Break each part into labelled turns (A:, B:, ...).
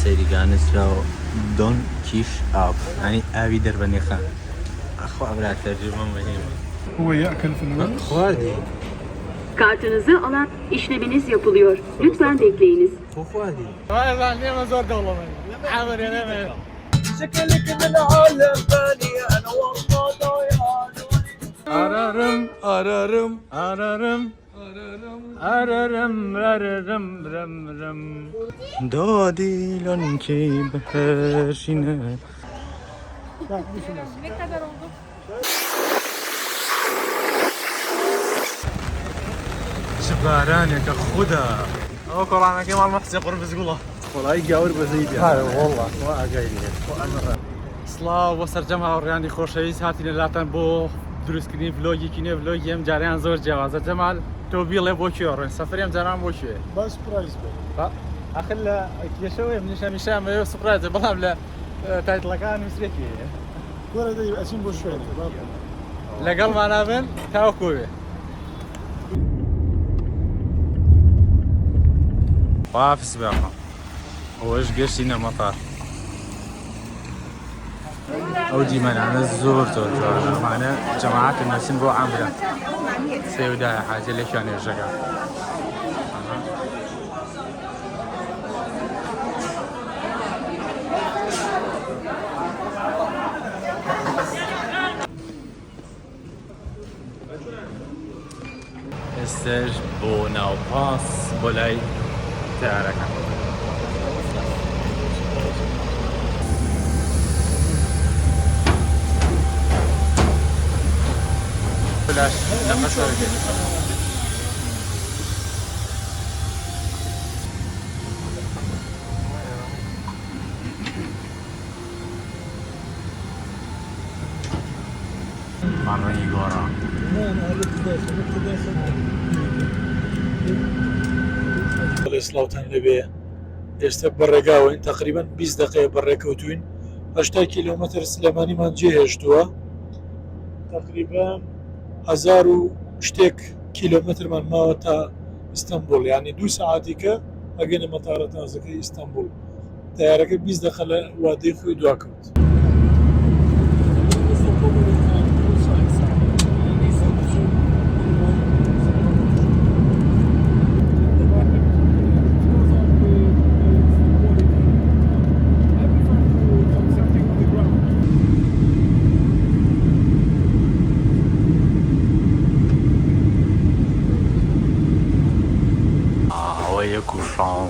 A: سەیریگانسرا و دۆن کیش ئاو ینی ئاوی دەربەنێخان ئەخوا برا تەرجمە مهمە.
B: هو يأكل في الورد.
A: خواردی
C: Kartınızı alan işleminiz yapılıyor. Lütfen bekleyiniz.
A: خواردی
B: Ararım, ararım, ararım.
A: ararım ararım rım rım Dadilon ki beherşine.
D: Ne kadar oldu?
A: شبارانك خدا او قرآن كي مال محسن قرب زقوله والله يقاور بزيد هاي والله واقايل سڵاو بۆ سەرجەم هاوڕێیانی خۆشەویست هاتینە لاتەن بۆ دروستکردنی ڤلۆگی کینێ ڤلۆگی ئەم جاریان زۆر جیاوازە جەمال تۆ بیڵێ بۆ کوێ ڕۆین سەفەری ئەم جاران بۆ کوێ
B: باش برايز بي.
A: ئاخر لە کێشەوەی نیشان مەوێ سوپرایزە بەڵام لە تایتڵەکان نووسێکی
B: كورة دي أسيم بوشوين.
A: لەگەڵمانە بن تاوەکوێ وافس باقا هۆش گەشتینە مەتار ئەو دیمەنانە زۆر زۆر جوانە جەماعەتە نەچن بۆ عامرە سێودایە حاجە لە شوێنێژەکە ئێستش بۆ ناوپاس بۆ لای تیارەکە بلاش نەفەس وەرگێت ماڕۆنی گۆڕە
B: سلااوان لەبێ ئێستا بەڕێگاوین تقریبان 20 دقەیە بەڕێکەوتوین 8 کیلومتر سلێمانیمان جێهێشتووە تقریبان 1000 و شتێک کیلومترمان ماوە تا ئیستانبول یعنی 2 ساعتیکە ئەگەنە مەتارە تازەکەی ئیستانبول تیارەکە 20 دقە لە وادەی خۆی دواکەوت.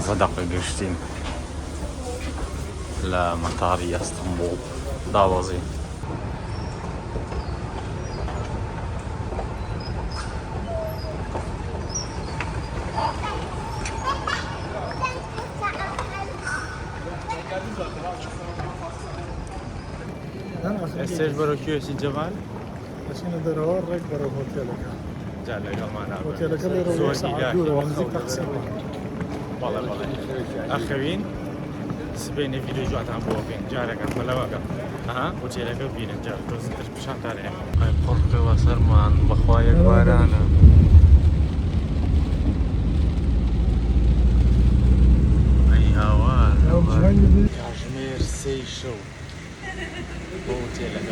A: صدق قشتين لمطار اسطنبول داوزي استيج برو كيوسي جمال
B: عشان دروار رك برو هوتيلك
A: جال قال معنا
B: هوتيلك اللي ساعة دورة ونزيد تقسيم
A: والله اخوين سبيني فيديو جوات عم بوفين جارك ولا واقع اها وجيلك بين جار بس بشان تاريخ هاي قرب وسرمان بخوايا كوارانا اي هوار كاشمير سي شو وجيلك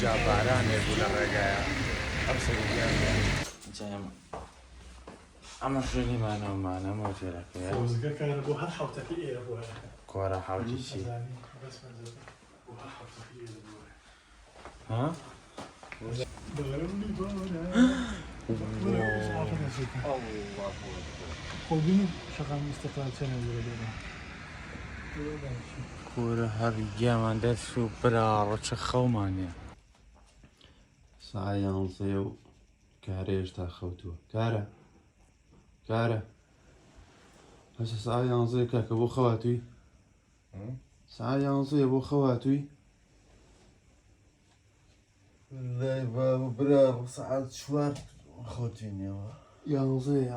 A: جاب عراني يقول الرقايا أبصر جايم أما شوني معنا موجي لك يا
B: فوزك كان أبو هالحوتك إيه أبوها
A: كورا حاوتي شي
B: بس ما زال أبو هالحوتك إيه أبوها
A: ها
B: بغرمني الله خودني شغال مستقبل سنة ولا
A: كورا هرجع ما درسو برا رش خومانيا
E: ساعة ينصيو كاريش تا خوتو كارة هسه ساعة ينصيو كاك ابو خواتوي ساعة ينصيو ابو خواتوي لا بابا برافو ساعة شوار خوتيني ينصي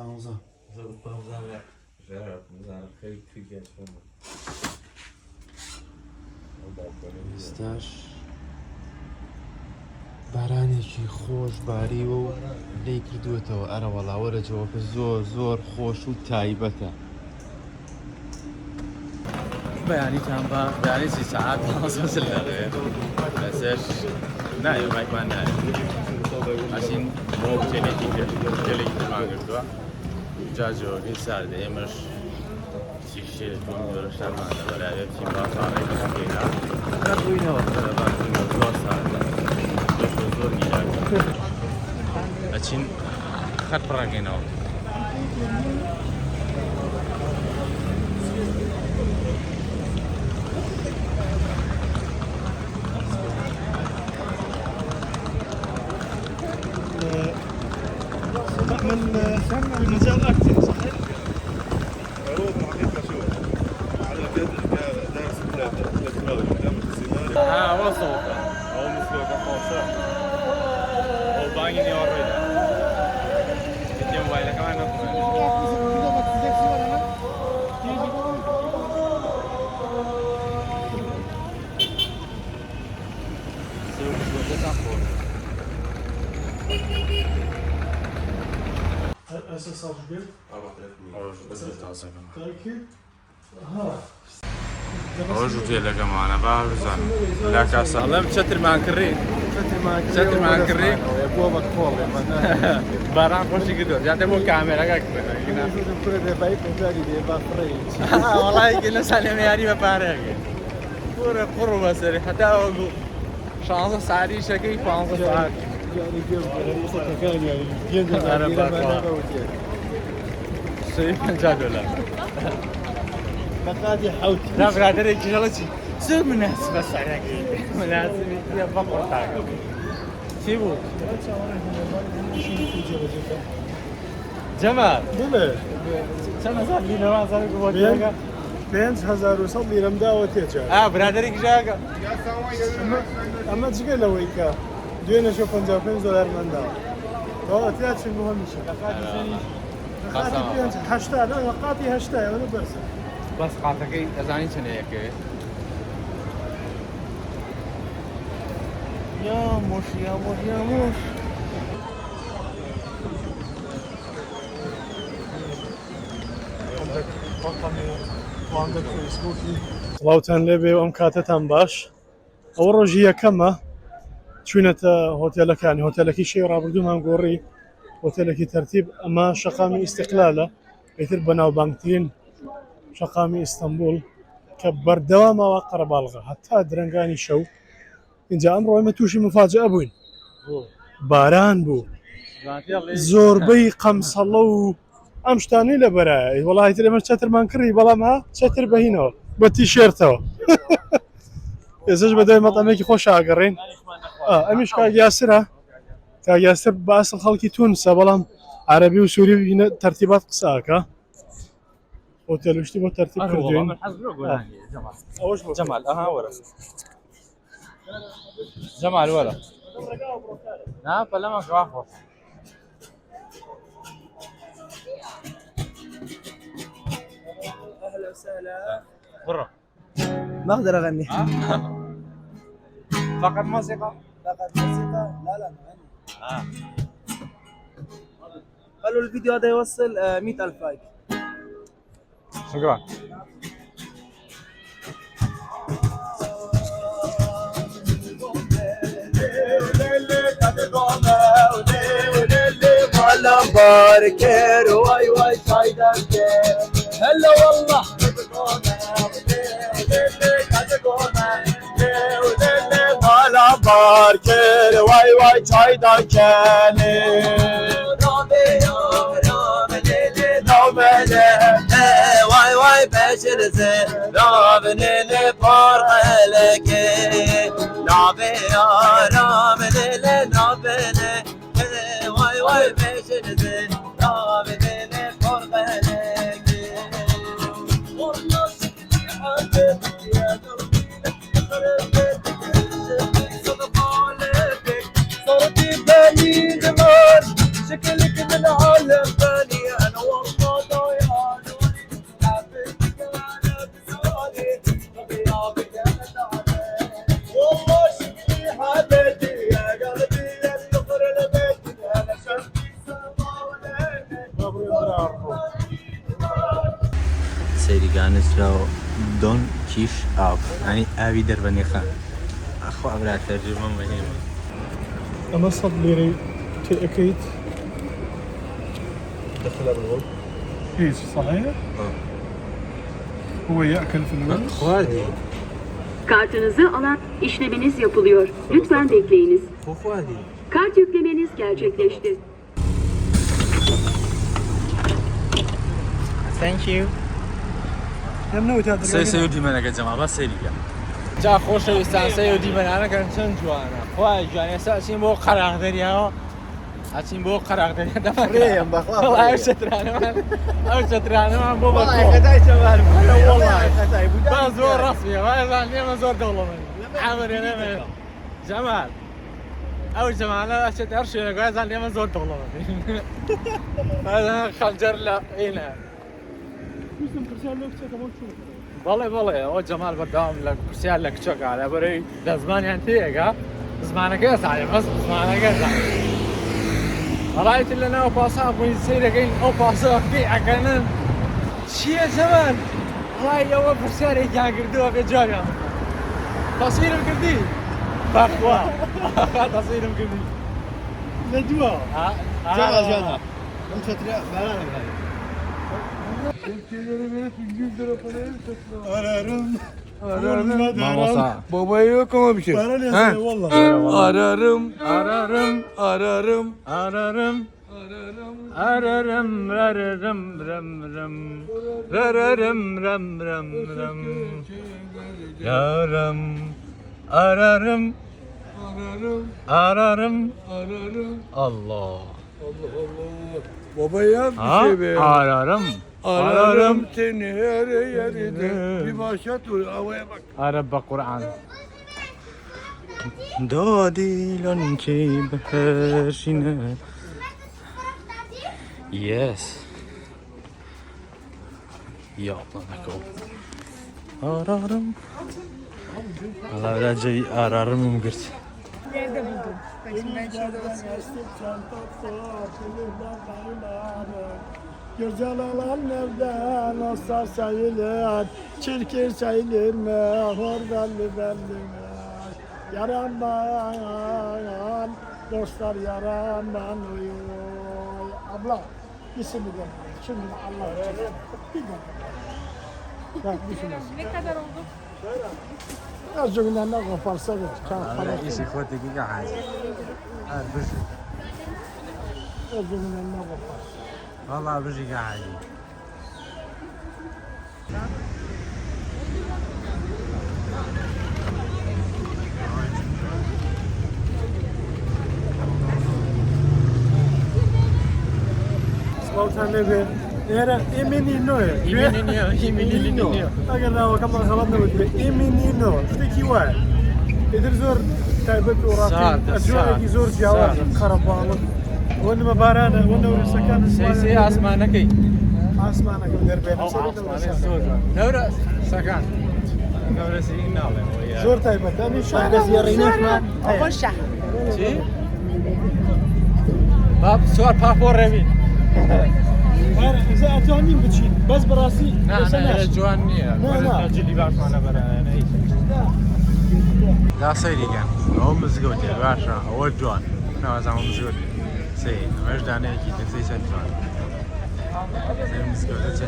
E: استاش بارانێکی خۆش باریوە و لێی کردوێتەوە ئەرە وەڵاوەرە جەوەکە زۆر زۆر خۆش و تایبەتە.
A: بەیانیتان بە بەیانێکی سەعات هەڵسەسل دەڵێت لەسەر نایە مایکمان نایە ئەچین بۆ کتێنێکی گەلێکی ترمان کردووە جا جۆگەی ساردە ئێمەش شێتون دۆرەشتانمانە بەلایە بچین باپاڕێک بکەینا نەبووینەوە بەرەباربووینەوە زۆر ساردە زۆر گیراکە ئەچین خەت بڕاگەینەوە.
B: من المجال اكتر صحيح؟
D: عروض حقيقة شو على دارس ثلاثة
A: وصوفة أو مسلوكة خوصة أو باقي يورينا كنت موبايلك كمان نطمئن
B: هسه صار قد؟
D: 4300
B: تايكي؟
A: ئەوە ژووتێلەکە مانە باوزان لا کاسە ئەڵێم چەترمان کڕی چەترمان کڕی
E: بۆ بە کۆڵێ
A: باران خۆشی کردو جاتێ بۆ کامێرەکە وەڵای گەلە سالێمە یاری بە پارێکێ پورە قوڕ بەسەری حتا وەگو 16 ساعتی شەکەی 15 ساعت $50
B: بقادي حوت
A: لا برادرێکی هەڵەچی زۆر مناسبە سەرەکەی مناسبی بەقڕ تاکە چی بوو؟ جەمال
B: بڵێ
A: چەند هەزار لینەوە زانێک بۆ تێگە
B: 5100 لیرەم داوە تێجا
A: برادرێکی ژاگە
B: ئەمە جگە لەوەی کە دوێنەشە $55 منداوە ئەوە تیاچی مهمیشە قاتی 80 لا قاتی 80 ئەوە بەرسە
A: بەس قاتەکەی ئەزانی چنەیەکەوێت یا موش یا موش یا موش
B: سڵاوتان لێبێ و ئەم کاتتان باش ئەوە ڕۆژی یەکەمە چوونەتە هۆتێلەکانی هۆتێلەکی شێ ڕابردوومان گۆڕی هۆتێلێکی تەرتیب ئەمە شەقامی ئیستیقلالە ئیتر بەناوبانگترین شەقامی ئیستەنبول کە بەردەوامەوە قەرەباڵغا هەتا درەنگانی شەو اینجا ئەمڕۆ ئێمە تووشی مفاجئە بووین باران بوو زۆربەی قەمسەڵە و ئەم شتانەی لە بەرایە وەڵای تر ئێمە چەترمان کڕی بەڵام ها چەتر بەهینەوە بە تیشێرتەوە ئێزش بەدەوای مەڵەمێکی خۆش ئاگەڕێن ئەمیش کاگیاسرە کاگیاسر باسڵ خەڵکی تونسە بەڵام عەرەبی و سووری تەرتیبات قساکە هۆتێلشتی بۆ تەرتیب کردوین
A: ئەوش جەمال ئەها وەرە جەمال وەرە نا پەلەمە خۆ
F: اهلا وسهلا
A: برا
F: ما اقدر اغني
A: فقط موسيقى
F: فقط موسيقى لا ما اغني قالوا الفيديو هذا يوصل 100,000 لايك
A: شكرا
F: باركير واي واي سايدك هلا والله
B: باركير واي واي çaydan keli
F: واي واي بشرزه رابني فرقلك نابي يا رابني نابني واي واي بشرزه رابني فرقلك والله شكلي حبيت يا قلبي صرتي بالي زمان شكلك من عالم ثاني انا والله ضايعان حبيتك انا بسؤالي غيابك انا والله شكلي حبيتي يا قلبي
G: دانسراوە دۆن کیش ئاو ینی ئاوی دەربەنێخان ئەخوا برا تەرجمەم بەهێمە
B: ئەمە 100 لیرەی تێ ئەەکەیت
D: دخلها بالغرب
B: هیچ صحيح؟ هو يأكل في الوقت
G: خواردی
C: Kartınızı alan işleminiz yapılıyor. Lütfen bekleyiniz.
G: خۆ خواردی
C: Kart yüklemeniz gerçekleşti.
G: Thank you
A: سەی دیمەنەکە جەما بە سەریکە جا خۆشەویستان سەی و دیمەنانەکەن چەند جوانە خوای جوانێستا ئەچین بۆ قەراغدەریاوە ئەچین بۆ قەراغدەریا دەفەڕێم بەخوا ئەو چەترانەمان بۆ با زۆر ڕەسمیە وایزان لێمە زۆر دەوڵەمەند ئامرێ نەمێ جەمال ئەو جەمانە ئەچێت هەر شوێنێک وایزان لێمە زۆر دەوڵەمەند خەنجەر لە عینە بەڵێ ئەوە جەمال بەردەوام لە کورسیان لە کچۆکە لەبەرەوەی لە زمانیان تێگا زمانەکە ساڵێ بەس زمانەکە بەڵایەتی لە ناو پاسا بووین سەیرەکەین ئەو پاسە ئەکەنن چییە جەمال وای ئەوە پرسیارێکیان کردووە بێ جاویان تەسویرم کردی بەخوا تەسویرم کردی
B: لە دووە
E: Babaya yok ama bir şey. Ararım.
A: Ararım Allah
E: Babaya bir şey be.
A: Ararım
E: seni her yerinde. Bir başa dur havaya bak.
A: Arab Kur'an Dadilan ki beşine Yes Ya Allah ararım Allah vereceği ararım girt
H: Nerede buldun? Kaçından şurada
B: Güzel olan nereden olsa sayılır, çirkin sayılır mı, hordallı belli mi? Yaranman, dostlar yaranman uyuyor. Abla, isim mi geldi? Şimdi Allah için. Bir dakika. Bak, düşünüyorsun.
H: Ne kadar oldu?
B: Azıcık ne koparsa ver.
A: İşi fotoğrafı gayet Azıcık
B: ne koparsa.
A: Vallahi bir şey gayet
B: Sultan Bey, era Eminino. Agar na wakama khaladna wadbe Eminino. Shtaki wa. Idir zor taybet وراتين أجواء يزور جوار خربانة وإن مبارانا وإن سكان
A: سي أسمانكي
B: أسمانك دربين
A: نورا سكان نورا سيين نالم
B: زور taybet. أنا شاهد زيارينك
H: أول شهر
A: شي باب سوار بابور ربي
B: إذا أتوني بتشين بس براسي
A: لا جوان نية
B: لا
A: جلي بعرف أنا برا لا سيري كان هو مزقوتي باشا أول جوان لا زعما مزقوتي سي مش داني أكيد سي سي جوان سي مزقوتي سي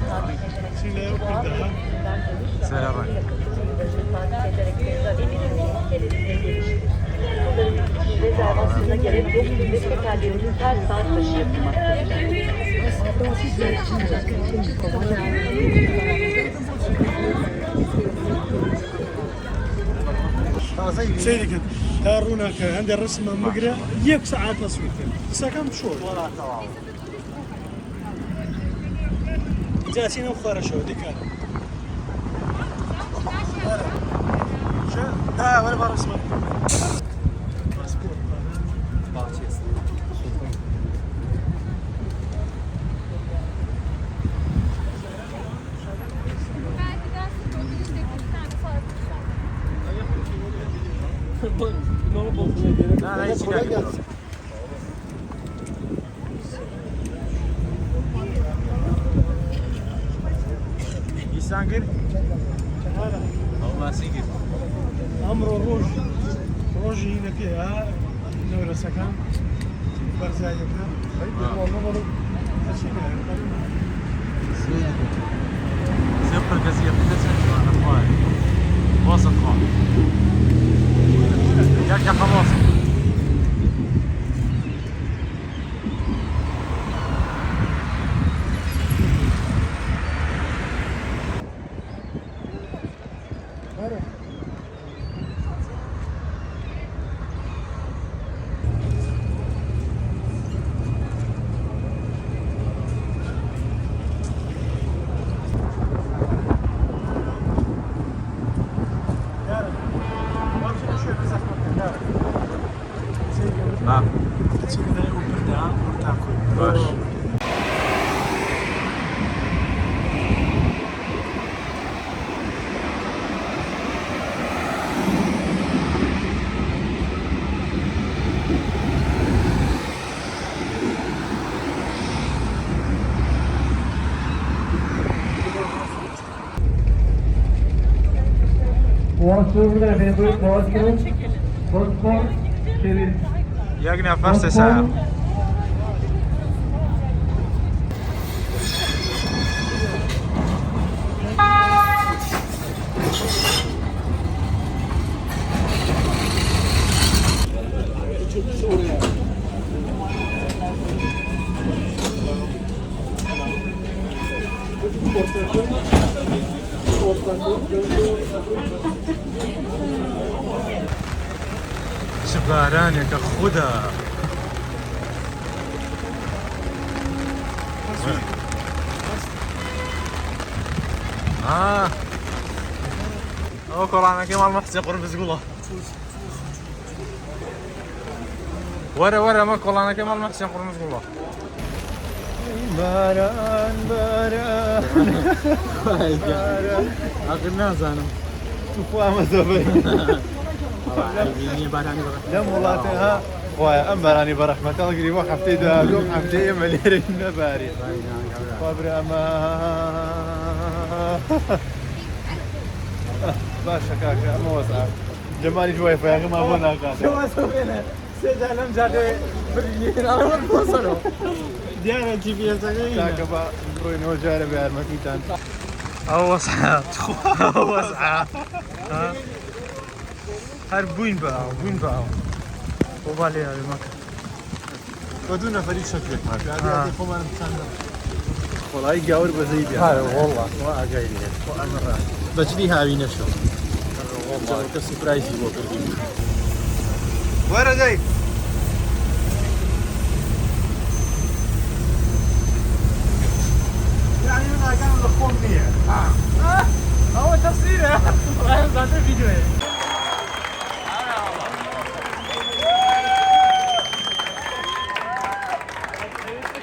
A: سيلا راني
C: Rezervasyona gerek yok. Sekreterlerinin her saat başı yapılmaktadır.
B: سيدي تارونا عند الرسم مقرا يك ساعات تصوير سكن شو والله تمام جالسين وخرا شو ديك لا ولا برسم
A: لا hiç inanmıyorum. سانجر او ما سيجر
B: ئەمڕۆ ڕۆژی هینەکەیە نەورەسەکان بەرزایەکە
A: سيبقى القضية بتسعة أخوان واصل خان ياك يا خلاص نعم باش يقنع فرصة ساعة شبارانك خدا او قرآن كمال محسن قرب زقوله ورا ما قرآن كمال محسن قرب زقوله
B: باران
A: أغنى زانم
B: توفوا زبي لم ولاتها خويا ام براني برحمة الله قريبا حفتي دابلوم حفتي مليري النباري صبر اما باشا كاكا اما وسع جمالي شوي فيا اخي ما بونا كاكا
A: سيدا لم زاد بريين على وين وصلوا ديانا جي بي اس
B: كاكا با بروين وجاري بارمتي تان
A: وسعة وسعة هر بوين بقى وبالي هذا المكان
B: بدون فريق شكلك ما في هذه خو ما نتسنى والله يجاور بزيد
A: هذا والله
B: ما اجاي لي
A: بجري هاوي نشو
B: والله كسبرايز هو كردي
A: وين جاي
B: يعني انا كان نقوم بيه
A: هو تصوير يا اخي فيديو